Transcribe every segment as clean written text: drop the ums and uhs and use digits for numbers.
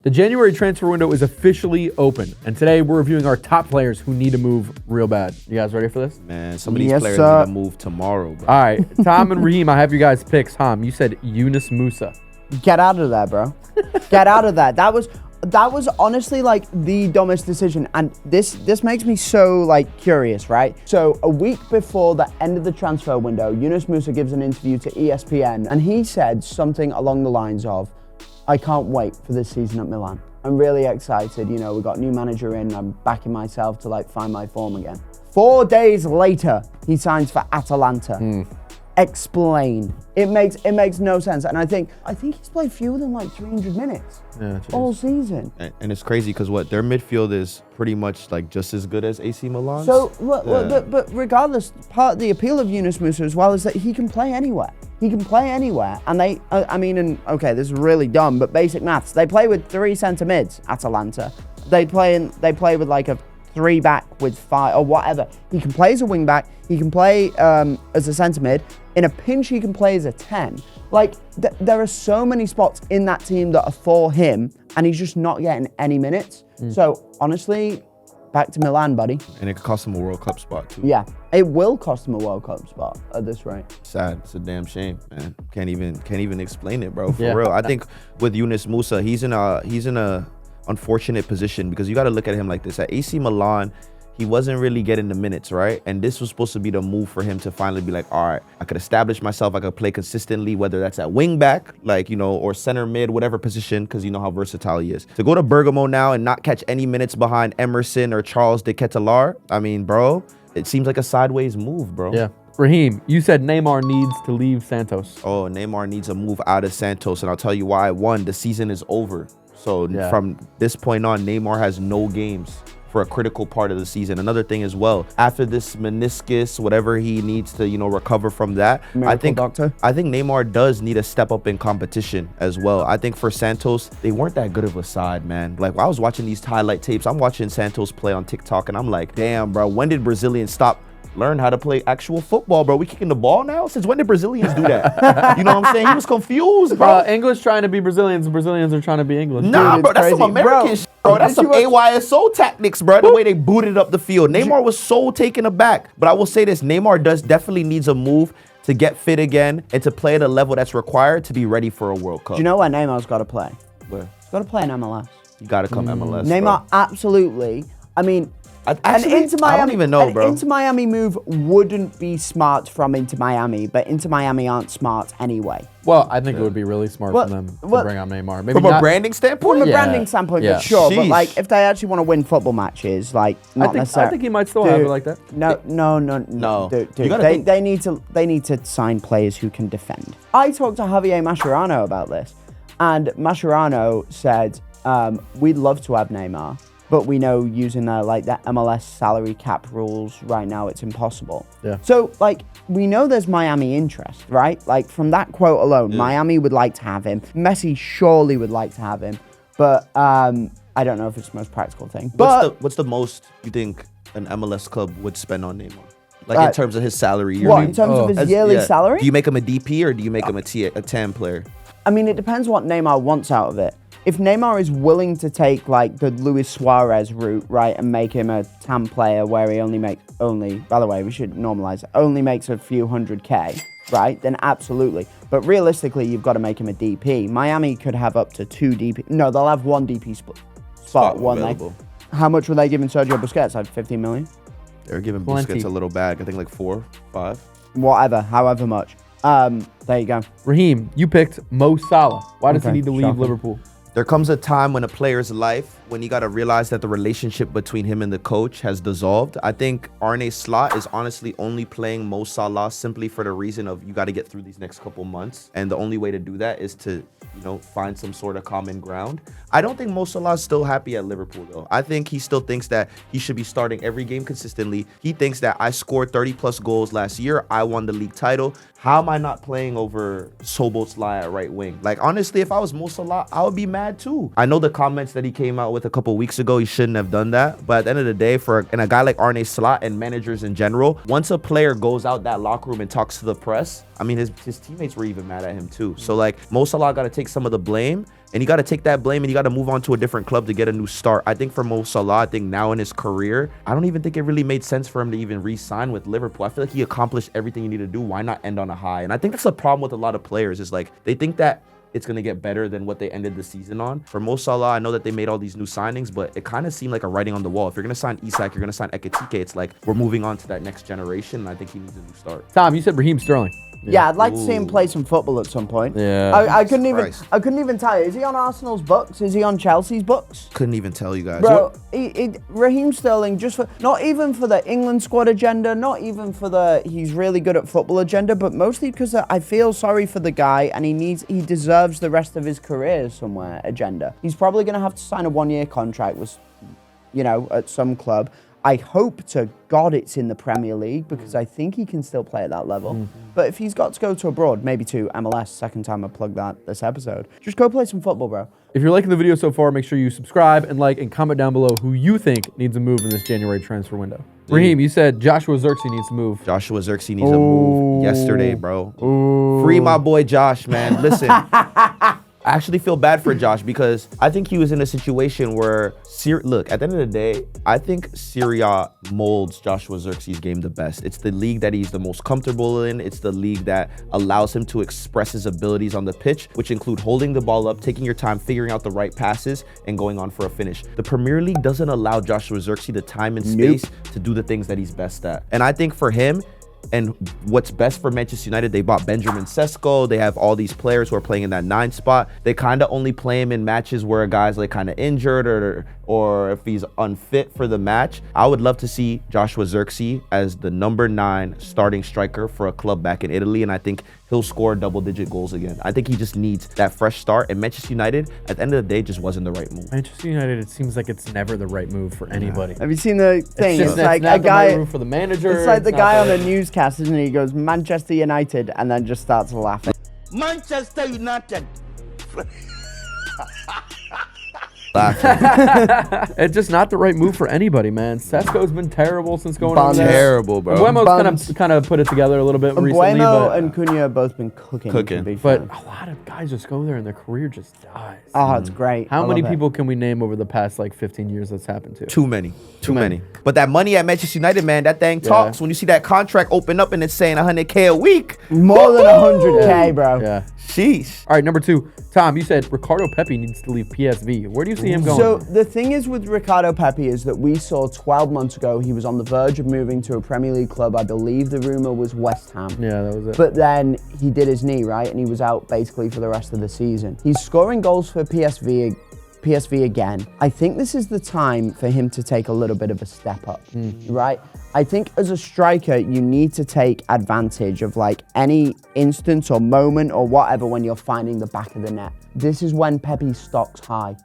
The January transfer window is officially open, and today we're reviewing our top players who need to move real bad. You guys ready for this? Man, some of these players need to move tomorrow, bro. All right, Tom and Raheem, I have you guys' picks. Tom, you said Yunus Musa. Get out of there, bro. Get out of there. That was honestly like the dumbest decision, and this makes me so like curious, right? So a week before the end of the transfer window, Yunus Musa gives an interview to ESPN, and he said something along the lines of, "I can't wait for this season at Milan. I'm really excited. You know, we got a new manager in. I'm backing myself to like find my form again." 4 days later, he signs for Atalanta. Explain. It makes no sense. And I think he's played fewer than like 300 minutes all season. And it's crazy because their midfield is pretty much like just as good as AC Milan. So, but regardless, part of the appeal of Yunus Musa as well is that he can play anywhere. He can play anywhere, and okay, this is really dumb, but basic maths. They play with 3 centre mids, Atalanta. They play with like a 3-back with 5 or whatever. He can play as a wing back. He can play as a centre mid. In a pinch, he can play as a 10. Like there are so many spots in that team that are for him, and he's just not getting any minutes. So honestly, back to Milan, buddy. And it could cost him a World Cup spot too. Yeah, it will cost him a World Cup spot at this rate. Sad. It's a damn shame, man. Can't even explain it, bro. For real. I think with Yunus Musa, he's in a unfortunate position because you got to look at him like this. At AC Milan, he wasn't really getting the minutes, right? And this was supposed to be the move for him to finally be like, all right, I could establish myself. I could play consistently, whether that's at wing back, like, you know, or center mid, whatever position, because you know how versatile he is. To go to Bergamo now and not catch any minutes behind Emerson or Charles de Ketelaere, I mean, bro, it seems like a sideways move, bro. Yeah. Raheem, you said Neymar needs to leave Santos. Oh, Neymar needs a move out of Santos, and I'll tell you why. One, the season is over. So from this point on, Neymar has no games for a critical part of the season. Another thing as well, after this meniscus, whatever he needs to, you know, recover from that, I think Neymar does need to step up in competition as well. I think for Santos, they weren't that good of a side, man. Like, I was watching these highlight tapes. I'm watching Santos play on TikTok, and I'm like, damn, bro, when did Brazilians learn how to play actual football, bro? We kicking the ball now? Since when did Brazilians do that? You know what I'm saying? He was confused, bro. English trying to be Brazilians, and Brazilians are trying to be English. Nah, dude, bro, that's crazy. some American shit, bro. That's some AYSO tactics, bro. The way they booted up the field. Neymar was so taken aback. But I will say this, Neymar definitely needs a move to get fit again and to play at a level that's required to be ready for a World Cup. Do you know where Neymar's got to play? Where? He's got to play in MLS. You got to come MLS, Neymar, bro. absolutely. I mean, Actually, I don't even know, bro. An Inter Miami move wouldn't be smart from Inter Miami, but Inter Miami aren't smart anyway. Well, I think it would be really smart for them to bring on Neymar. Maybe from a branding standpoint? From a branding standpoint, for sure. But like, if they actually want to win football matches, like, not necessarily. I think he might still have it like that. No. Dude, they need to sign players who can defend. I talked to Javier Mascherano about this, and Mascherano said, we'd love to have Neymar, but we know using the MLS salary cap rules right now, it's impossible. Yeah. So like, we know there's Miami interest, right? Like from that quote alone, Miami would like to have him. Messi surely would like to have him, but I don't know if it's the most practical thing. But what's the most you think an MLS club would spend on Neymar? Like in terms of his salary? What, in terms of his yearly salary? Do you make him a DP or do you make him a 10 player? I mean, it depends what Neymar wants out of it. If Neymar is willing to take like the Luis Suarez route, right, and make him a TAM player where he by the way, we should normalize it, only makes a few $100K, right, then absolutely. But realistically, you've got to make him a DP. Miami could have up to 2 DP. No, they'll have 1 DP spot, won't they? How much were they giving Sergio Busquets? Like 15 million? They're giving Busquets a little bag. I think like 4, 5. Whatever, however much. There you go. Raheem, you picked Mo Salah. Why does he need to leave Liverpool? There comes a time in a player's life when you got to realize that the relationship between him and the coach has dissolved. I think Arne Slot is honestly only playing Mo Salah simply for the reason of you got to get through these next couple months. And the only way to do that is to, you know, find some sort of common ground. I don't think Mo Salah is still happy at Liverpool, though. I think he still thinks that he should be starting every game consistently. He thinks that I scored 30+ goals last year. I won the league title. How am I not playing over Szoboszlai at right wing? Like, honestly, if I was Mo Salah, I would be mad too. I know the comments that he came out with a couple weeks ago, he shouldn't have done that. But at the end of the day, and a guy like Arne Slot and managers in general, once a player goes out that locker room and talks to the press, I mean, his teammates were even mad at him too. So like, Mo Salah got to take some of the blame and you got to take that blame and you got to move on to a different club to get a new start. I think for Mo Salah, I think now in his career, I don't even think it really made sense for him to even re-sign with Liverpool. I feel like he accomplished everything you need to do. Why not end on a high? And I think that's the problem with a lot of players is like they think that it's going to get better than what they ended the season on. For Mo Salah, I know that they made all these new signings, but it kind of seemed like a writing on the wall. If you're going to sign Isak, you're going to sign Ekitike, it's like we're moving on to that next generation, and I think he needs a new start. Tom, you said Raheem Sterling. Yeah, I'd like to see him play some football at some point. Yeah. I couldn't even tell you. Is he on Arsenal's books? Is he on Chelsea's books? Couldn't even tell you guys. Bro, Raheem Sterling, just for not even for the England squad agenda, not even for the he's really good at football agenda, but mostly because I feel sorry for the guy and he deserves the rest of his career somewhere agenda. He's probably going to have to sign a 1-year contract with, at some club. I hope to God it's in the Premier League because I think he can still play at that level. But if he's got to go to abroad, maybe to MLS, second time I plugged this episode, just go play some football, bro. If you're liking the video so far, make sure you subscribe and like and comment down below who you think needs a move in this January transfer window. Raheem, you said Joshua Zirkzee needs to move. Joshua Zirkzee needs a move yesterday, bro. Free my boy Josh, man. Listen. I actually feel bad for Josh because I think he was in a situation where, look, at the end of the day, I think Syria molds Joshua Zirkzee's game the best. It's the league that he's the most comfortable in. It's the league that allows him to express his abilities on the pitch, which include holding the ball up, taking your time, figuring out the right passes, and going on for a finish. The Premier League doesn't allow Joshua Zirkzee the time and space to do the things that he's best at. And I think for him, and what's best for Manchester United, they bought Benjamin Sesko. They have all these players who are playing in that 9 spot. They kind of only play him in matches where a guy's like kind of injured or if he's unfit for the match. I would love to see Joshua Zirkzee as the number 9 starting striker for a club back in Italy, and I think he'll score double-digit goals again. I think he just needs that fresh start, and Manchester United, at the end of the day, just wasn't the right move. Manchester United, it seems like it's never the right move for anybody. Have you seen the thing? It's like a guy, the right move for the manager. It's like the guy on the newscast, isn't he? He goes, Manchester United, and then just starts laughing. Manchester United. It's just not the right move for anybody, man. Sesko's been terrible since going on there. Terrible, bro. Buemo's kind of put it together a little bit recently. Buemo and Cunha have both been cooking. But a lot of guys just go there and their career just dies. Oh, it's great. How many people can we name over the past like 15 years that's happened to? Too many. But that money at Manchester United, man, that thing talks. When you see that contract open up and it's saying 100K a week. More than 100K, bro. Yeah. Sheesh. All right, number 2. Tom, you said Ricardo Pepi needs to leave PSV. Where do you see him going? So the thing is with Ricardo Pepi is that we saw 12 months ago he was on the verge of moving to a Premier League club. I believe the rumor was West Ham. Yeah, that was it. But then he did his knee, right? And he was out basically for the rest of the season. He's scoring goals for PSV again. I think this is the time for him to take a little bit of a step up, right? I think as a striker, you need to take advantage of like any instance or moment or whatever when you're finding the back of the net. This is when Pepe's stock's high.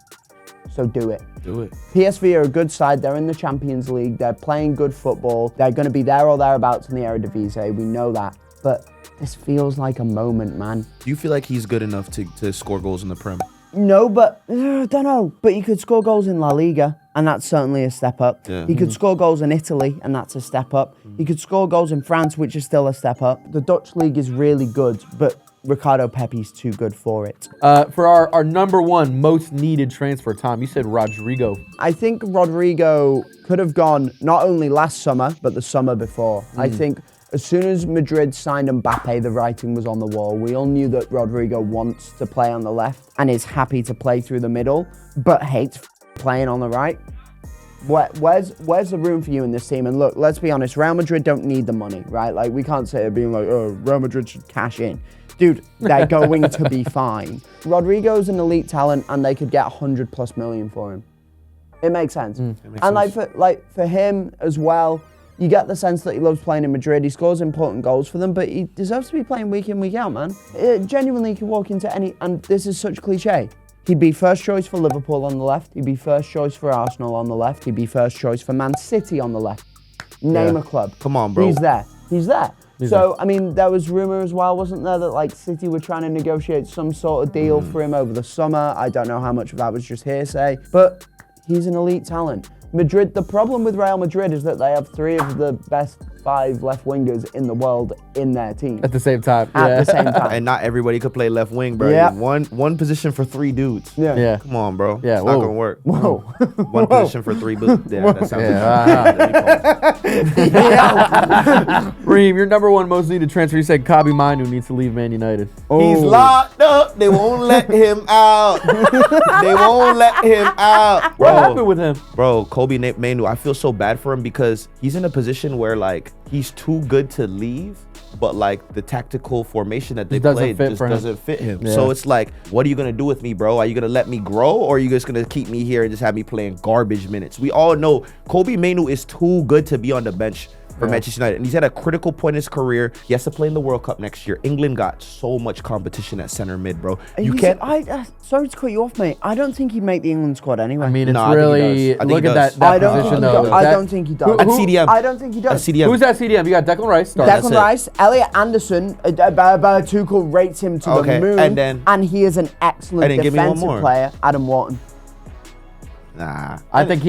So do it. Do it. PSV are a good side. They're in the Champions League. They're playing good football. They're going to be there or thereabouts in the Eredivisie. We know that. But this feels like a moment, man. Do you feel like he's good enough to score goals in the Prem? No, but I don't know. But he could score goals in La Liga, and that's certainly a step up. Yeah. He could score goals in Italy, and that's a step up. He could score goals in France, which is still a step up. The Dutch league is really good, but Ricardo Pepi's too good for it. For our number 1 most needed transfer, Tom, you said Rodrigo. I think Rodrigo could have gone not only last summer, but the summer before. I think as soon as Madrid signed Mbappe, the writing was on the wall. We all knew that Rodrigo wants to play on the left and is happy to play through the middle, but hates playing on the right. Where's the room for you in this team? And look, let's be honest, Real Madrid don't need the money, right? Like, we can't say it being like, oh, Real Madrid should cash in. Dude, they're going to be fine. Rodrigo's an elite talent, and they could get 100+ million for him. It makes sense. For him as well, you get the sense that he loves playing in Madrid. He scores important goals for them, but he deserves to be playing week in, week out, man. It genuinely could walk into any, and this is such cliche. He'd be first choice for Liverpool on the left. He'd be first choice for Arsenal on the left. He'd be first choice for Man City on the left. Name a club. Come on, bro. He's there. I mean, there was rumor as well, wasn't there, that like City were trying to negotiate some sort of deal for him over the summer. I don't know how much of that was just hearsay, but he's an elite talent. Madrid, the problem with Real Madrid is that they have 3 of the best 5 left wingers in the world in their team At the same time. at the same time. And not everybody could play left wing, bro. Yeah. One position for 3 dudes. Yeah. Yeah. Come on, bro. Yeah, It's whoa. not gonna work. Whoa. One position for 3 boots. Yeah, that sounds Raheem, your number 1 most needed transfer. You said Kobe Minu needs to leave Man United. He's locked up. They won't let him out. They won't let him out. What happened with him? Bro, Kobe Manu, I feel so bad for him because he's in a position where like he's too good to leave, but like the tactical formation that they Just doesn't played fit just for him. doesn't fit him. Yeah. So it's like, what are you gonna do with me, bro? Are you gonna let me grow, or are you just gonna keep me here and just have me playing garbage minutes? We all know Kobe Manu is too good to be on the bench for Manchester United, and he's at a critical point in his career. He has to play in the World Cup next year. England got so much competition at center mid, bro. You can't. Sorry to cut you off, mate. I don't think he'd make the England squad anyway. I mean, it's No, I think he really does. I think look he at does. that I don't position think he though. does. I That- don't think he does. Who- At CDM. I don't think he At does. CDM. Who's that CDM? You got Declan Rice. Starting. That's Declan it. Rice, Elliot Anderson, Tuchel rates him to Okay, the moon, and then- he is an excellent and then give me one defensive more. player. Adam Wharton. Nah. I think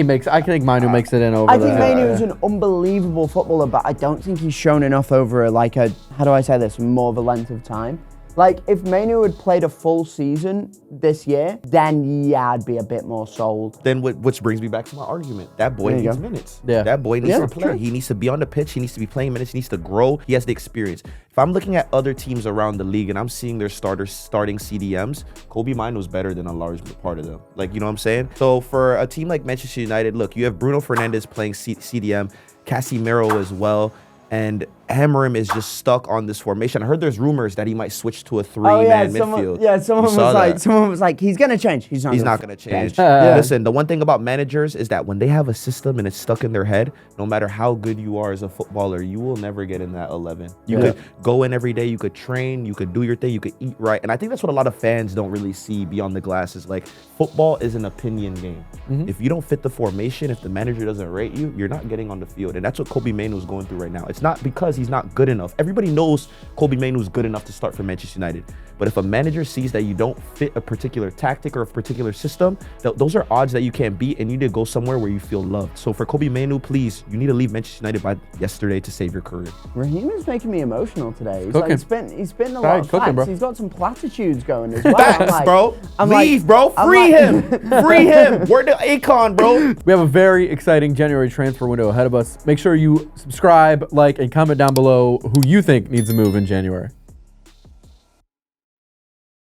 Manu makes it in over I think there. Manu is an unbelievable footballer, but I don't think he's shown enough over how do I say this, more of a length of time. Like, if Manu had played a full season this year, then yeah, I'd be a bit more sold. Then which brings me back to my argument. That boy There you needs go. minutes. Yeah. That boy needs Yeah, to play. sure. He needs to be on the pitch. He needs to be playing minutes. He needs to grow. He has the experience. If I'm looking at other teams around the league and I'm seeing their starters starting CDMs, Kobe Maino's better than a large part of them. Like, you know what I'm saying? So for a team like Manchester United, look, you have Bruno Fernandes playing CDM, Casemiro as well, and Amorim is just stuck on this formation. I heard there's rumors that he might switch to a 3-man midfield. Someone was like, he's gonna change. He's not going to change. Yeah. Listen, the one thing about managers is that when they have a system and it's stuck in their head, no matter how good you are as a footballer, you will never get in that 11. You Yeah. could go in every day, you could train, you could do your thing, you could eat right. And I think that's what a lot of fans don't really see beyond the glasses. Like, football is an opinion game. If you don't fit the formation, if the manager doesn't rate you, you're not getting on the field. And that's what Kobe Manu is going through right now. It's not because he's not good enough. Everybody knows Kobe Manu is good enough to start for Manchester United. But if a manager sees that you don't fit a particular tactic or a particular system, those are odds that you can't beat, and you need to go somewhere where you feel loved. So for Kobe Manu, please, you need to leave Manchester United by yesterday to save your career. Raheem is making me emotional today. He's Cooking. he's spitting a Right, lot of cooking, facts. bro. He's got some platitudes going as well. Facts, bro. I'm Leave, like- bro. I'm Free like- him. Free him. We're the Akon, bro. We have a very exciting January transfer window ahead of us. Make sure you subscribe, like, and comment down below who you think needs a move in January.